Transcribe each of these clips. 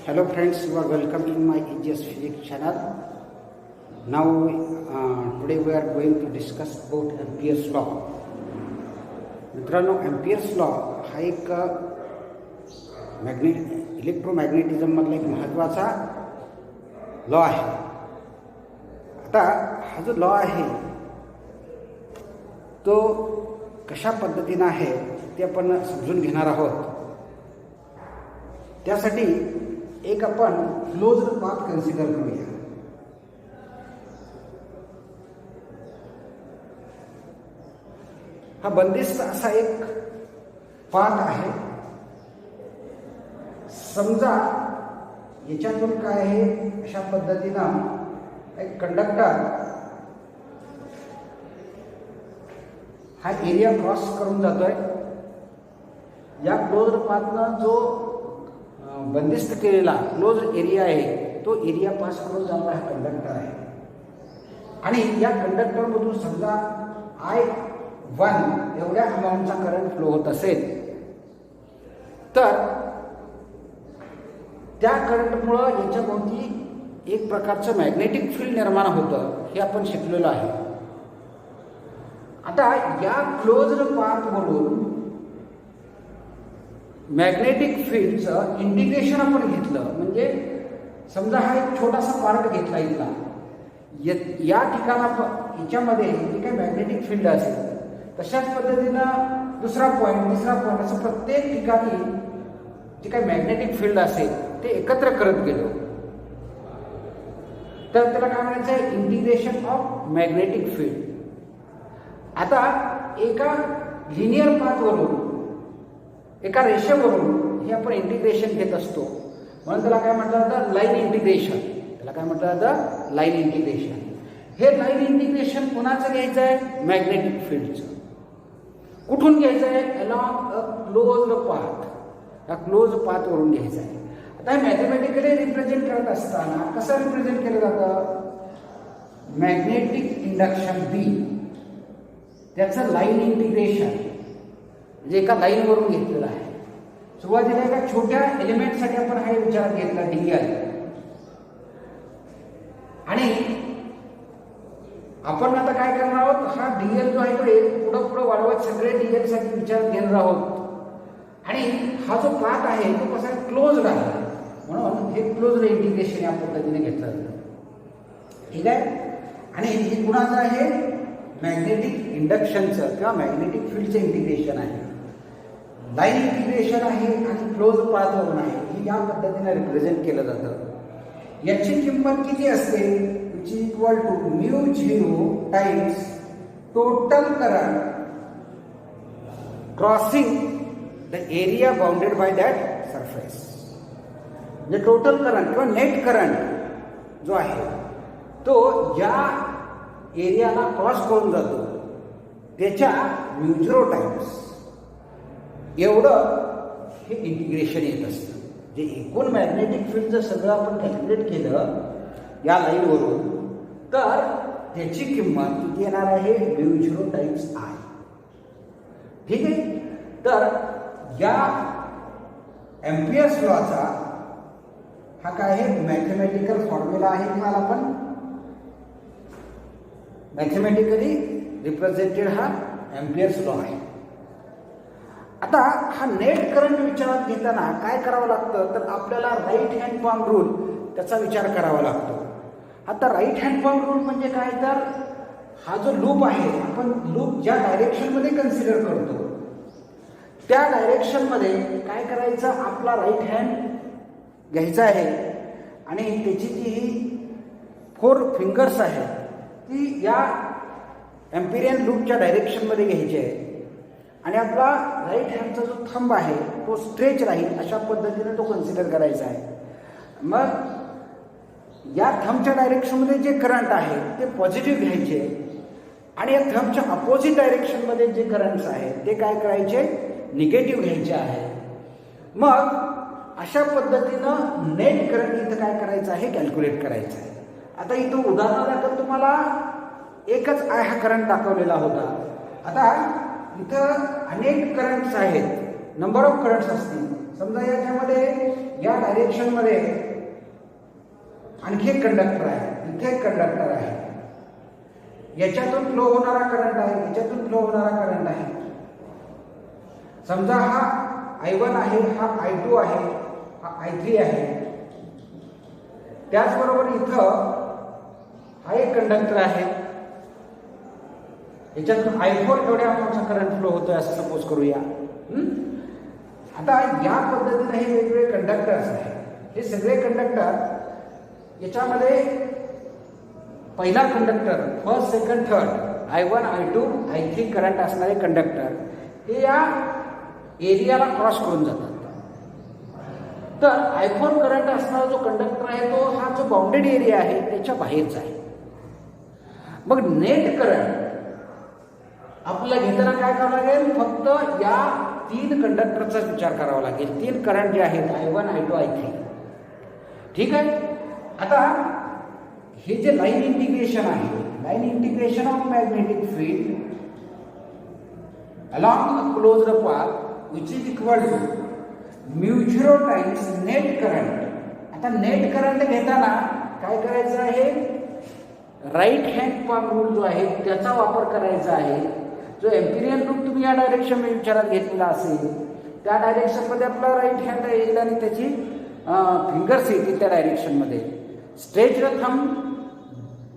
Hello friends, you are welcome to my EGS Physics channel. Now today we are going to discuss about Ampere's law. मित्रांनो, Ampere's law हा एक इलेक्ट्रोमॅग्नेटिझम मधला एक महत्त्वाचा law आहे. आता हा जो लॉ आहे तो कशा पद्धतीने आहे ते आपण समजून घेणार आहोत. त्यासाठी एक आपण क्लोज्ड पाथ कन्सिडर करूया. हा बंदिस्त असा एक पाथ आहे. समजा याच्यातून काय आहे, अशा पद्धतीनं एक कंडक्टर हा एरिया क्रॉस करून जातोय. या क्लोज्ड पाथनं जो बंदिस्त केलेला क्लोज एरिया आहे तो एरिया पास करून जाणारा हा कंडक्टर आहे. आणि या कंडक्टरमधून समजा I1 एवढ्या अमाऊंटचा करंट फ्लो होत असेल तर त्या करंटमुळं याच्याभोवती एक प्रकारचं मॅग्नेटिक फील्ड निर्माण होतं, हे आपण शिकलेलो आहे. आता या क्लोज्ड पाथवरून मॅग्नेटिक फील्डचं इंटिग्रेशन आपण घेतलं, म्हणजे समजा हा एक छोटासा पार्ट घेतला इथला, या ठिकाणा याच्यामध्ये जे काही मॅग्नेटिक फील्ड असेल तशाच पद्धतीनं दुसरा पॉईंट, तिसरा पॉईंट, असं प्रत्येक ठिकाणी जे काही मॅग्नेटिक फील्ड असेल ते एकत्र करत गेलो तर त्याला काय म्हणायचं आहे, इंटिग्रेशन ऑफ मॅग्नेटिक फील्ड. आता एका लिनियर पाथवरून, एका रेषेवरून हे आपण इंटिग्रेशन घेत असतो, म्हणून त्याला काय म्हटलं जातं, लाईन इंटिग्रेशन. त्याला काय म्हटलं जातं, लाईन इंटिग्रेशन. हे लाईन इंटिग्रेशन कोणाचं घ्यायचं आहे, मॅग्नेटिक फील्डचं. कुठून घ्यायचं आहे, अलॉंग अ क्लोज्ड पाथ. या क्लोज पाथवरून घ्यायचं आहे. आता हे मॅथमॅटिकली रिप्रेझेंट करत असताना कसं रिप्रेझेंट केलं जातं, मॅग्नेटिक इंडक्शन बी, त्याचं लाईन इंटिग्रेशन म्हणजे एका लाईनवरून घेतलेलं आहे. सुरुवातीला एका छोट्या एलिमेंटसाठी आपण हा विचार घेतला, डीएल. आणि आपण आता काय करणार आहोत, हा डीएल जो आहे तो पुढं पुढं वाढवत सगळे डीएल साठी विचार घेणार आहोत. आणि हा जो पाथ आहे तो कसा क्लोज्ड आहे, म्हणून हे क्लोज्ड इंटिग्रेशन या पद्धतीने घेतलं जातं. ठीक आहे. आणि हे कुणाचं आहे, मॅग्नेटिक इंडक्शनचं किंवा मॅग्नेटिक फील्डचं इंटिग्रेशन आहे. लाईन इंटिग्रेशन आहे आणि क्लोज पाथवरून आहे, हे या पद्धतीने रिप्रेझेंट केलं जातं. याची किंमत किती असते, which is equal to μ0 times total current crossing the area bounded by that surface. म्हणजे टोटल करंट किंवा नेट करंट जो आहे तो या एरियाला क्रॉस करून जातो, त्याच्या μ0 टाइम्स एवढं हे इंटिग्रेशन येत असतं. जे एकूण मॅग्नेटिक फील्डचं सगळं आपण कॅल्क्युलेट केलं या लाईनवरून तर त्याची किंमत किती येणार आहे, μ0 टाइम्स I. ठीक आहे. तर या एम्पियर्स लॉचा हा काय आहे, मॅथमॅटिकल फॉर्म्युला आहे, किंवा आपण मॅथमॅटिकली रिप्रेझेंटेड हा एम्पियर्स लॉ आहे. आता हा नेट करंट विचारात घेताना काय करावं लागतं, तर आपल्याला राईट हँड पॉम रूल त्याचा विचार करावा लागतो. आता राईट हँड पॉम रूल म्हणजे काय, तर हा जो लूप आहे, आपण लूप ज्या डायरेक्शनमध्ये कन्सिडर करतो त्या डायरेक्शनमध्ये काय करायचं, आपला राईट हँड घ्यायचा आहे आणि त्याची जी 4 फिंगर्स आहेत ती या एम्पिरियन लूपच्या डायरेक्शनमध्ये घ्यायची आहे. आणि आपला राईट हँडचा जो थंब आहे तो स्ट्रेच राहील अशा पद्धतीने तो कन्सिडर करायचा आहे. मग या थंबच्या डायरेक्शनमध्ये जे करंट आहे ते पॉझिटिव्ह घ्यायचे आणि या थंबच्या अपोजिट डायरेक्शनमध्ये जे करंट्स आहेत ते काय करायचे, निगेटिव्ह घ्यायचे आहे. मग अशा पद्धतीनं नेट करंट इथं काय करायचं आहे, कॅल्क्युलेट करायचं आहे. आता इथं उदाहरणादाखल तुम्हाला एकच हा करंट दाखवलेला होता. आता इथं अनेक करंट्स आहेत नंबर ऑफ करंट्स असतील. समजा याच्यामध्ये या डायरेक्शनमध्ये आणखी एक कंडक्टर आहे, इथे एक कंडक्टर आहे, याच्यातून फ्लो होणारा करंट आहे, याच्यातून फ्लो होणारा करंट आहे. समजा हा I1 आहे, हा I2 आहे, हा I3 आहे. त्याचबरोबर इथं हा एक कंडक्टर आहे, याच्यातून I4 एवढ्या अमाऊंटचा करंट फ्लो होतोय असं सपोज करूया. आता या पद्धतीने हे वेगवेगळे कंडक्टर्स आहेत. हे सगळे कंडक्टर याच्यामध्ये पहिला conductor, first, second, third, I1, I2, I3 current असणारे कंडक्टर हे या एरियाला क्रॉस करून जातात. तर I4 करंट असणारा जो कंडक्टर आहे तो हा जो बाउंडेड एरिया आहे त्याच्या बाहेरचा आहे. मग नेट करंट आपल्याला घेताना काय करावं लागेल, फक्त या 3 कंडक्टरचा विचार करावा लागेल. 3 करंट जे आहेत I1, I2, I3. ठीक आहे. आता हे जे लाईन इंटिग्रेशन आहे, line integration of magnetic field along a closed path which is equal to mu0 times net current. आता नेट करंट घेताना काय करायचं आहे, राईट हँड पाम रूल जो आहे त्याचा वापर करायचा आहे. जो एम्पिरियन रूल तुम्ही या डायरेक्शन मध्ये विचारात घेतलेला असेल त्या डायरेक्शन मध्ये आपला राईट हँड येईल आणि त्याची फिंगर्स येतील त्या डायरेक्शन मध्ये. स्ट्रेच थंब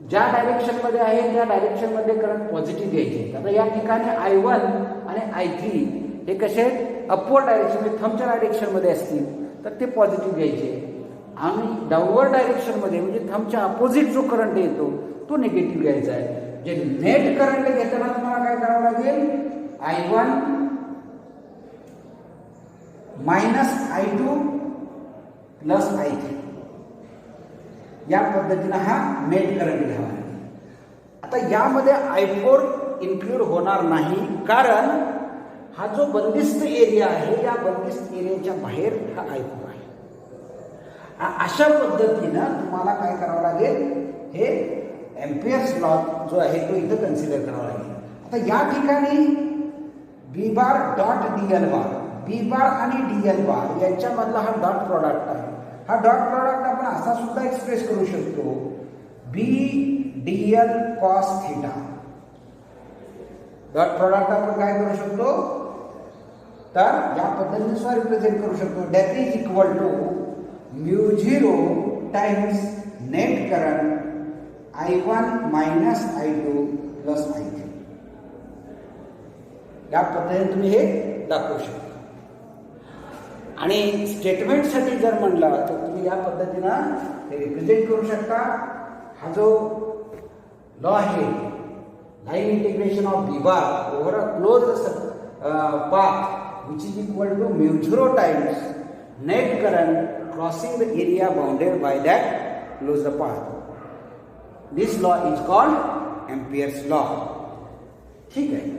ज्या डायरेक्शन मध्ये आहे त्या डायरेक्शन मध्ये करंट पॉझिटिव्ह घ्यायचे. आता या ठिकाणी I1 आणि I3 हे कसे अपवर्ड डायरेक्शन मध्ये थंबच्या डायरेक्शन मध्ये असतील तर ते पॉझिटिव्ह घ्यायचे आणि डाऊनवर्ड डायरेक्शन मध्ये म्हणजे थंबच्या अपोजिट जो करंट येतो तो निगेटिव्ह घ्यायचा आहे. जे नेट करंट घेताना तुम्हाला काय करावं लागेल, I1 minus I2 plus I3 या पद्धतीने हा नेट करंट घ्यावा लागेल. आता यामध्ये I4 इन्क्लूड होणार नाही कारण हा जो बंदिस्त एरिया आहे या बंदिस्त एरियाच्या बाहेर हा I4 आहे. अशा पद्धतीनं तुम्हाला काय करावं लागेल, हे एम्पियर्स लॉ जो आहे तो इथं कन्सिडर करावा लागेल. आता या ठिकाणी B बार डॉट DL बार, B बार आणि DL बार यांच्यामधला हा डॉट प्रॉडक्ट आहे. हा डॉट प्रॉडक्ट आपण असा सुद्धा एक्सप्रेस करू शकतो, B DL cos theta. Dot product आपण काय करू शकतो तर या पद्धतीने सुद्धा रिप्रेझेंट करू शकतो. That is equal to mu0 times net current I1 minus I2 plus I3. या पद्धतीने तुम्ही हे दाखवू शकता. आणि स्टेटमेंटसाठी जर म्हणलं तर तुम्ही या पद्धतीनं हे रिप्रेझेंट करू शकता. हा जो लॉ आहे line integration of B bar over a closed path which is equal to mu0 times net current crossing the area bounded by that closed path. This law is called Ampere's law. ठीक आहे.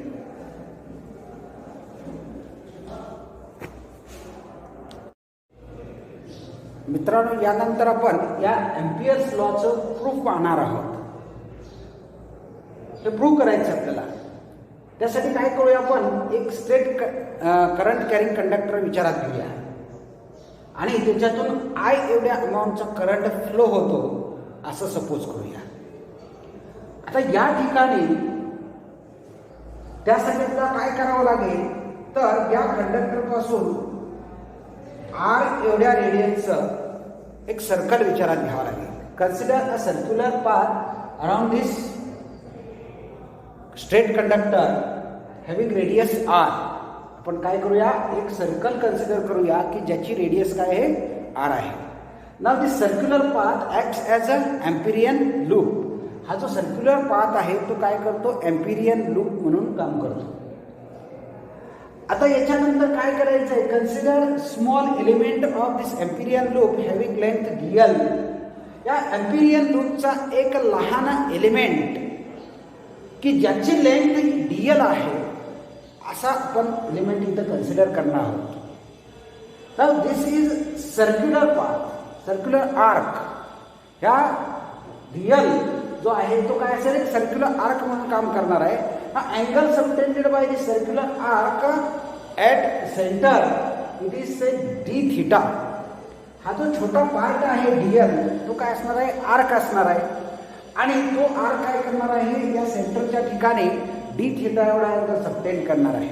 मित्रांनो, यानंतर आपण या amperes लॉचं proof पाहणार आहोत. हे prove करायचं आपल्याला. त्यासाठी काय करूया, आपण एक स्ट्रेट करंट कॅरिंग कंडक्टर विचारात घेऊया आणि त्याच्यातून I एवढ्या अमाऊंटचा करंट फ्लो होतो असं सपोज करूया. आता या ठिकाणी त्यासाठी आपल्याला काय करावं लागेल तर या कंडक्टर पासून R एवढ्या रेडियसचं एक सर्कल विचारात घ्यावं लागेल. कन्सिडर अ सर्क्युलर पाथ अराउंड दिस straight conductor having radius R. आपण काय करूया, एक सर्कल कन्सिडर करूया की ज्याची रेडियस काय आहे R आहे. नाव this circular path acts as a amperian loop. हा जो सर्क्युलर पाथ आहे तो काय करतो, एम्पिरियन लूप म्हणून काम करतो. आता याच्यानंतर काय करायचं आहे, consider small element of this amperian loop having length DL. या एम्पिरियन लूपचा एक लहान एलिमेंट की ज्याची लेंथ DL आहे असा आपण एलिमेंट इथं कन्सिडर करणार आहोत. Now this is circular path, circular arc. ह्या DL जो आहे तो काय असेल, एक सर्क्युलर आर्क म्हणून काम करणार आहे. हा angle subtended by the circular arc at centre it is say D theta. हा जो छोटा पार्ट आहे डीएल तो काय असणार आहे, आर्क असणार आहे. आणि तो आर्क काय करणार आहे, या सेंटरच्या ठिकाणी डी थिटा एवढा अँगल सबटेंड करणार आहे.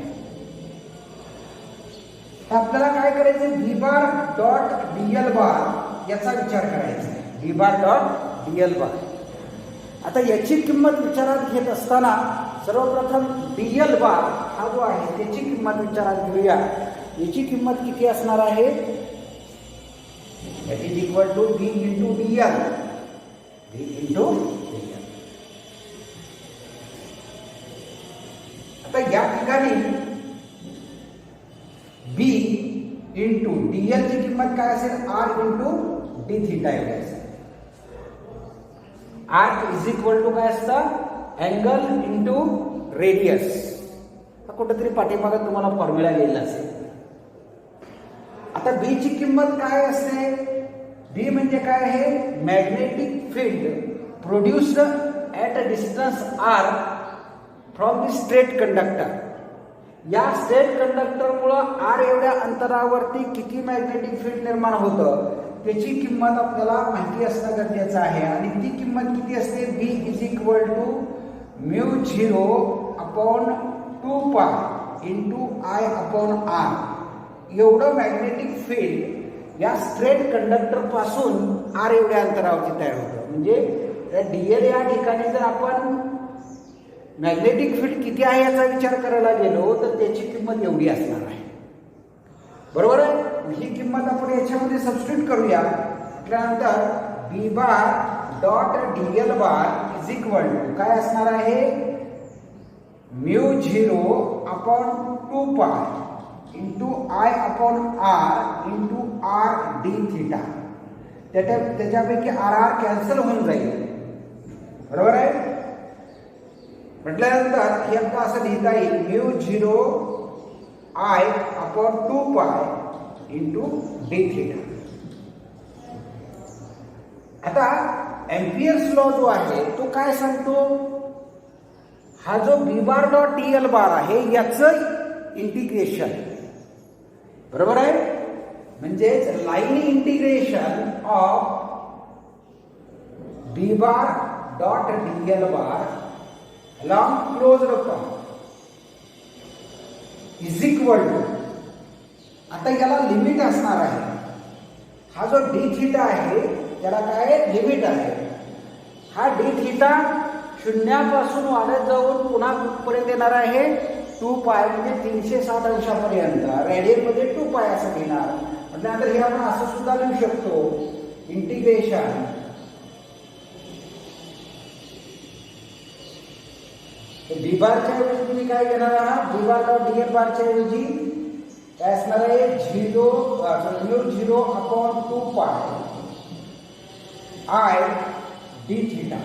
तर आपल्याला काय करायचं, व्ही बार डॉट डीएल बार याचा विचार करायचा आहे. व्ही बार डॉट डीएल बार. आता याची किंमत विचारात घेत असताना सर्वप्रथम डीएल बार हा जो आहे त्याची किंमत विचारात घेऊया. याची किंमत किती असणार आहे, that is equal to V into dl. V into dl. आता या ठिकाणी B into dl ची किंमत काय असेल, R into d theta एवढी असेल. R is equal to काय असतं, अँगल into रेडियस. कुठेतरी पाठीमागे तुम्हाला फॉर्म्युला लिहिला असेल. आता बी ची किंमत काय असते, बी म्हणजे काय आहे, magnetic field produced at a distance r from the straight conductor. या स्ट्रेट कंडक्टरमुळं आर एवढ्या अंतरावरती किती मॅग्नेटिक फील्ड निर्माण होतं त्याची किंमत आपल्याला माहिती असणं गरजेचं आहे. आणि ती किंमत किती असते, B is equal to mu 0 upon 2 pi into I upon R. एवढं मॅग्नेटिक फील्ड या स्ट्रेट कंडक्टर पासून आर एवढ्या अंतरावरती तयार होतं. म्हणजे डीएल या ठिकाणी जर आपण मॅग्नेटिक फील्ड किती आहे याचा विचार करायला गेलो तर त्याची किंमत एवढी असणार आहे. बरोबर आहे. ही किंमत आपण याच्यामध्ये सबस्टिट्यूट करूया. त्यानंतर B bar dot dl bar is equal to काय असणार आहे, mu 0 upon 2 pi into I upon r into r d theta. त्याच्यापैकी आर आर कॅन्सल होऊन जाईल. बरोबर आहे. म्हटल्यानंतर हे आपलं असं लिहिता येईल, mu 0 I upon 2 pi into D theta. आता एम्पियर्स लॉ जो आहे तो काय सांगतो, हा जो बी बार डॉट डीएल बार आहे याचं इंटिग्रेशन. बरोबर आहे. म्हणजेच line integration of B bar dot dl bar along closed path is equal to, आता याला लिमिट असणार आहे. हा जो डी थिटा आहे त्याला काय लिमिट आहे. हा डी थिटा शून्यापासून वाढत जाऊन पुन्हा कुठपर्यंत येणार आहे, 2 पाय म्हणजे 360 अंशापर्यंत. रेडियन मध्ये 2 पाय असं घेणार. म्हटल्यानंतर हे आपण असं सुद्धा लिहू शकतो, इंटिग्रेशन बी बारच्या ऐवजी तुम्ही काय घेणार आहात, बी बार डॉट डीएल बारच्या ऐवजी काय असणार आहे, 0 अपॉन 2 पाय आय डी थिटा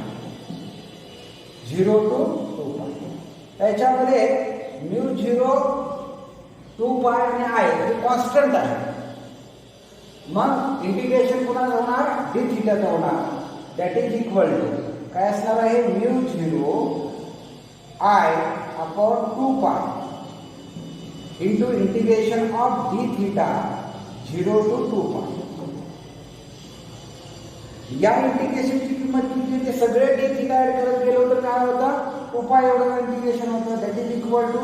0 to 2 पाय. त्याच्यामध्ये म्यू 0 2 पाय आणि आय हे कॉन्स्टंट आहे. मग इंटिग्रेशन पुन्हा होणार डी थिटाचं होणार. दॅट इज इक्वल टू काय असणार आहे, mu 0 I upon 2 pi into integration of D theta 0 to 2 पाय. या इंटिग्रेशनची किंमत किती होते, सगळे डी थिटा ऍड करत गेलो तर काय होतं, 2 पाय एवढं इंटिग्रेशन होतं. That is equal to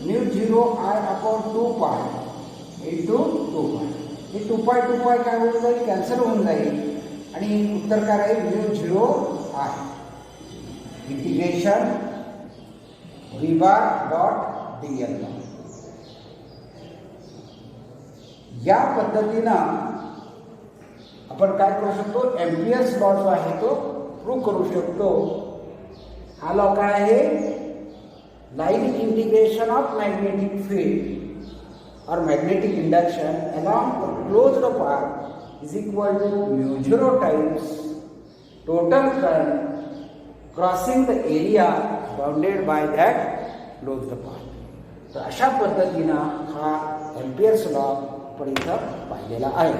mu 0 I upon 2 pi into 2 पाय. हे 2 पाय काय होऊन जाईल, कॅन्सल होऊन जाईल. आणि उत्तर काय राहील, mu 0 I. Integration V bar dot Diehl. या पद्धतीनं आपण काय करू शकतो, एम्पियर्स लॉ जो आहे तो प्रूव्ह करू शकतो. हा लॉ काय आहे, line integration of magnetic field और magnetic induction along closed path is equal to mu 0 times total current crossing the area bounded by that closed path. तर अशा पद्धतीनं हा एम्पियर्स लॉ आपण इथं पाहिलेला आहे.